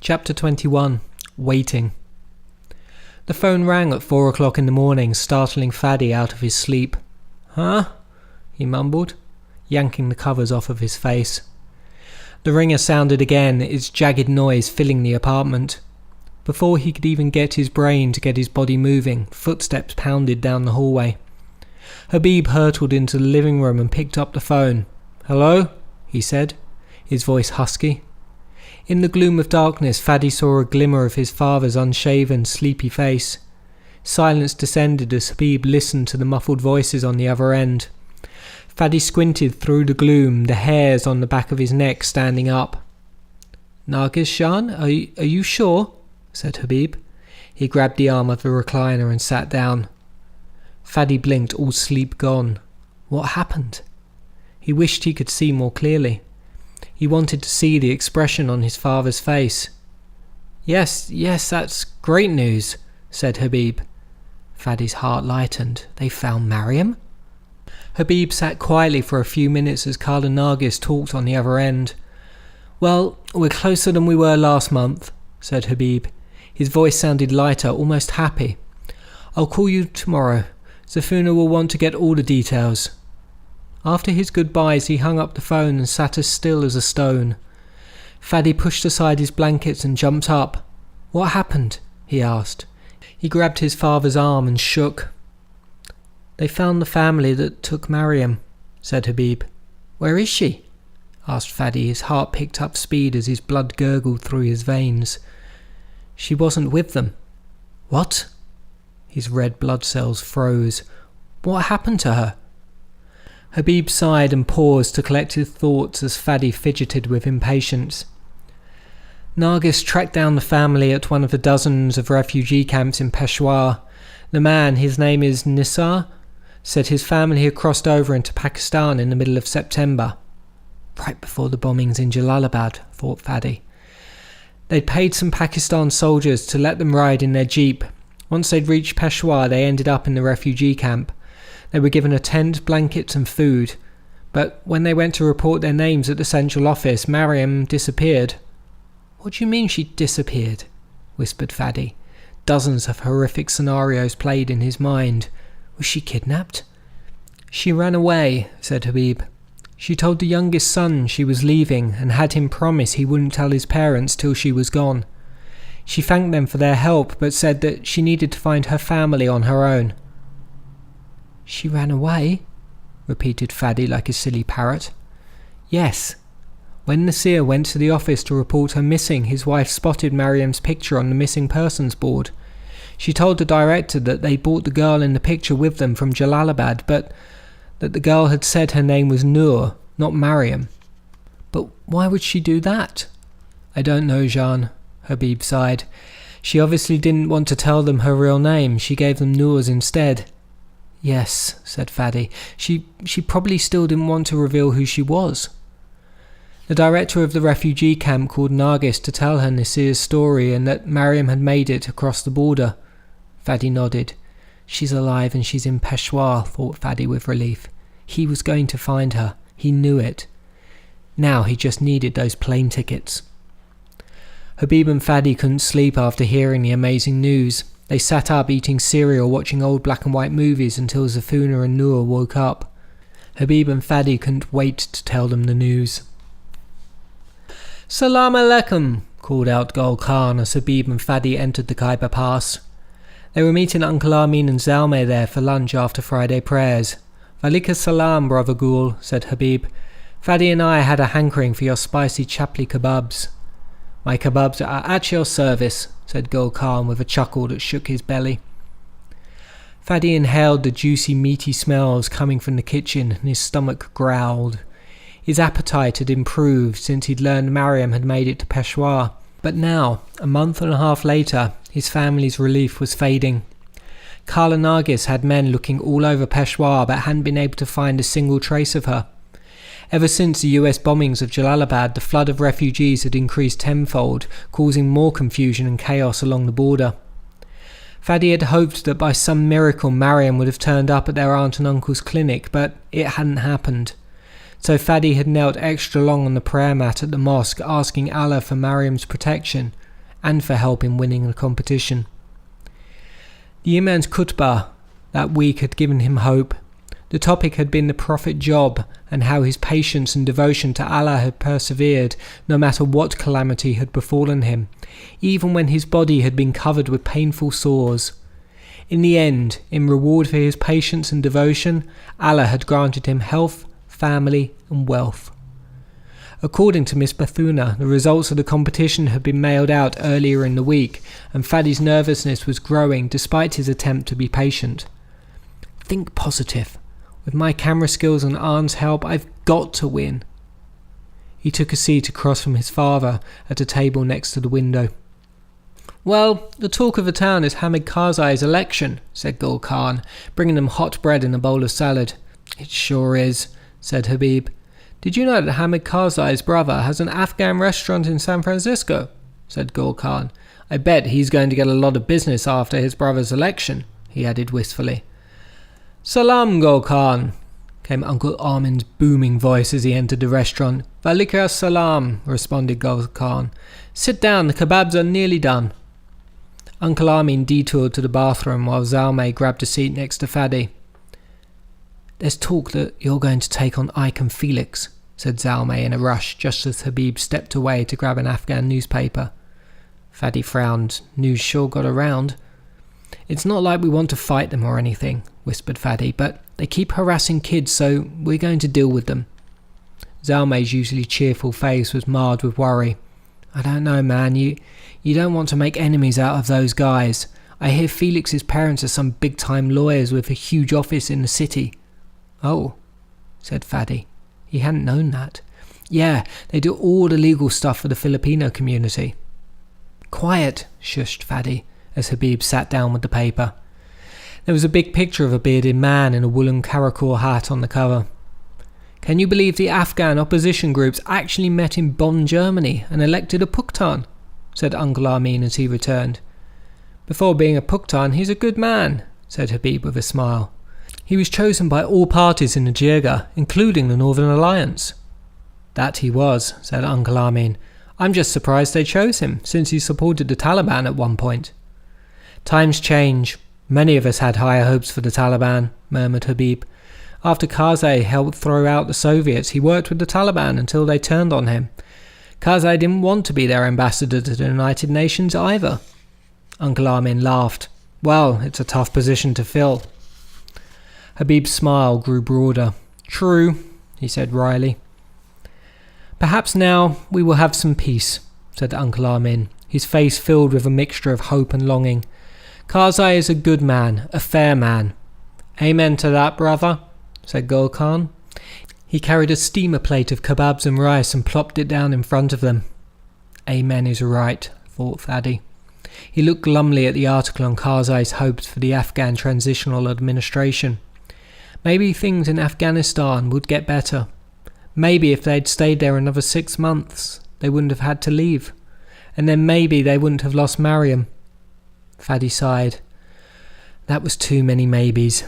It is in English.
Chapter 21. Waiting. The phone rang at 4 o'clock in the morning, startling Faddy out of his sleep. "Huh?" he mumbled, yanking the covers off of his face. The ringer sounded again, its jagged noise filling the apartment. Before he could even get his brain to get his body moving, footsteps pounded down the hallway. Habib hurtled into the living room and picked up the phone. "Hello?" he said, his voice husky. In the gloom of darkness, Faddy saw a glimmer of his father's unshaven, sleepy face. Silence descended as Habib listened to the muffled voices on the other end. Faddy squinted through the gloom, the hairs on the back of his neck standing up. "Nargis Shan, are you sure?" said Habib. He grabbed the arm of the recliner and sat down. Faddy blinked, all sleep gone. What happened? He wished he could see more clearly. He wanted to see the expression on his father's face. Yes, that's great news," said Habib. Faddy's heart lightened. They found Mariam? Habib sat quietly for a few minutes as Carla Nargis talked on the other end. "Well, we're closer than we were last month," said Habib. His voice sounded lighter, almost happy. "I'll call you tomorrow. Zafuna will want to get all the details." After his goodbyes, he hung up the phone and sat as still as a stone. Faddy pushed aside his blankets and jumped up. "What happened?" he asked. He grabbed his father's arm and shook. "They found the family that took Mariam," said Habib. "Where is she?" asked Faddy. His heart picked up speed as his blood gurgled through his veins. "She wasn't with them." "What?" His red blood cells froze. "What happened to her?" Habib sighed and paused to collect his thoughts as Faddy fidgeted with impatience. Nargis tracked down the family at one of the dozens of refugee camps in Peshawar. The man, his name is Nisar, said his family had crossed over into Pakistan in the middle of September. Right before the bombings in Jalalabad, thought Faddy. They'd paid some Pakistan soldiers to let them ride in their jeep. Once they'd reached Peshawar, they ended up in the refugee camp. They were given a tent, blankets and food. But when they went to report their names at the central office, Mariam disappeared. "What do you mean she disappeared?" whispered Faddy. Dozens of horrific scenarios played in his mind. Was she kidnapped? "She ran away," said Habib. "She told the youngest son she was leaving and had him promise he wouldn't tell his parents till she was gone. She thanked them for their help but said that she needed to find her family on her own." "She ran away?" repeated Faddy like a silly parrot. "Yes. When Nasir went to the office to report her missing, his wife spotted Mariam's picture on the missing persons board. She told the director that they brought the girl in the picture with them from Jalalabad, but that the girl had said her name was Noor, not Mariam." "But why would she do that?" "I don't know, Jean," Habib sighed. "She obviously didn't want to tell them her real name. She gave them Noor's instead." "Yes," said Faddy. She probably still didn't want to reveal who she was." The director of the refugee camp called Nargis to tell her Nasir's story and that Mariam had made it across the border. Faddy nodded. "She's alive and she's in Peshawar," thought Faddy with relief. He was going to find her. He knew it. Now he just needed those plane tickets. Habib and Faddy couldn't sleep after hearing the amazing news. They sat up eating cereal, watching old black and white movies until Zafuna and Noor woke up. Habib and Faddy couldn't wait to tell them the news. "Salam alaikum," called out Gul Khan as Habib and Faddy entered the Khyber Pass. They were meeting Uncle Amin and Zalmay there for lunch after Friday prayers. "Walaikum salam, brother Gul," said Habib. "Faddy and I had a hankering for your spicy chapli kebabs." "My kebabs are at your service," said Gul Khan with a chuckle that shook his belly. Faddy inhaled the juicy, meaty smells coming from the kitchen and his stomach growled. His appetite had improved since he'd learned Mariam had made it to Peshawar. But now, a month and a half later, his family's relief was fading. Carla Nargis had men looking all over Peshawar but hadn't been able to find a single trace of her. Ever since the US bombings of Jalalabad, the flood of refugees had increased tenfold, causing more confusion and chaos along the border. Faddy had hoped that by some miracle Mariam would have turned up at their aunt and uncle's clinic, but it hadn't happened. So Faddy had knelt extra long on the prayer mat at the mosque, asking Allah for Mariam's protection, and for help in winning the competition. The Imam's khutbah that week had given him hope. The topic had been the Prophet's job and how his patience and devotion to Allah had persevered no matter what calamity had befallen him, even when his body had been covered with painful sores. In the end, in reward for his patience and devotion, Allah had granted him health, family and wealth. According to Miss Bethuna, the results of the competition had been mailed out earlier in the week, and Fadi's nervousness was growing despite his attempt to be patient. Think positive. With my camera skills and Arn's help, I've got to win. He took a seat across from his father at a table next to the window. Well, the talk of the town is Hamid Karzai's election, said Gul Khan, bringing them hot bread and a bowl of salad. It sure is, said Habib. Did you know that Hamid Karzai's brother has an Afghan restaurant in San Francisco? Said Gul Khan. I bet he's going to get a lot of business after his brother's election, he added wistfully. Salam, Gul Khan, came Uncle Armin's booming voice as he entered the restaurant. Walaikum salam, responded Gul Khan. Sit down, the kebabs are nearly done. Uncle Armin detoured to the bathroom while Zalmay grabbed a seat next to Fadi. There's talk that you're going to take on Ike and Felix, said Zalmay in a rush just as Habib stepped away to grab an Afghan newspaper. Fadi frowned. News sure got around. It's not like we want to fight them or anything, whispered Fadi, but they keep harassing kids, so we're going to deal with them. Zalmay's usually cheerful face was marred with worry. I don't know, man. You don't want to make enemies out of those guys. I hear Felix's parents are some big-time lawyers with a huge office in the city. Oh, said Fadi. He hadn't known that. Yeah, they do all the legal stuff for the Filipino community. Quiet, shushed Fadi, as Habib sat down with the paper. There was a big picture of a bearded man in a woolen karakul hat on the cover. Can you believe the Afghan opposition groups actually met in Bonn, Germany, and elected a Pukhtan? Said Uncle Armin as he returned. Before being a Pukhtan, he's a good man, said Habib with a smile. He was chosen by all parties in the Jirga, including the Northern Alliance. That he was, said Uncle Armin. I'm just surprised they chose him, since he supported the Taliban at one point. Times change. Many of us had higher hopes for the Taliban, murmured Habib. After Karzai helped throw out the Soviets, he worked with the Taliban until they turned on him. Karzai didn't want to be their ambassador to the United Nations either. Uncle Armin laughed. Well, it's a tough position to fill. Habib's smile grew broader. True, he said wryly. Perhaps now we will have some peace, said Uncle Armin, his face filled with a mixture of hope and longing. Karzai is a good man, a fair man. Amen to that, brother, said Gul Khan. He carried a steamer plate of kebabs and rice and plopped it down in front of them. Amen is right, thought Fadi. He looked glumly at the article on Karzai's hopes for the Afghan Transitional Administration. Maybe things in Afghanistan would get better. Maybe if they'd stayed there another 6 months, they wouldn't have had to leave. And then maybe they wouldn't have lost Mariam. Fadi sighed. That was too many maybes.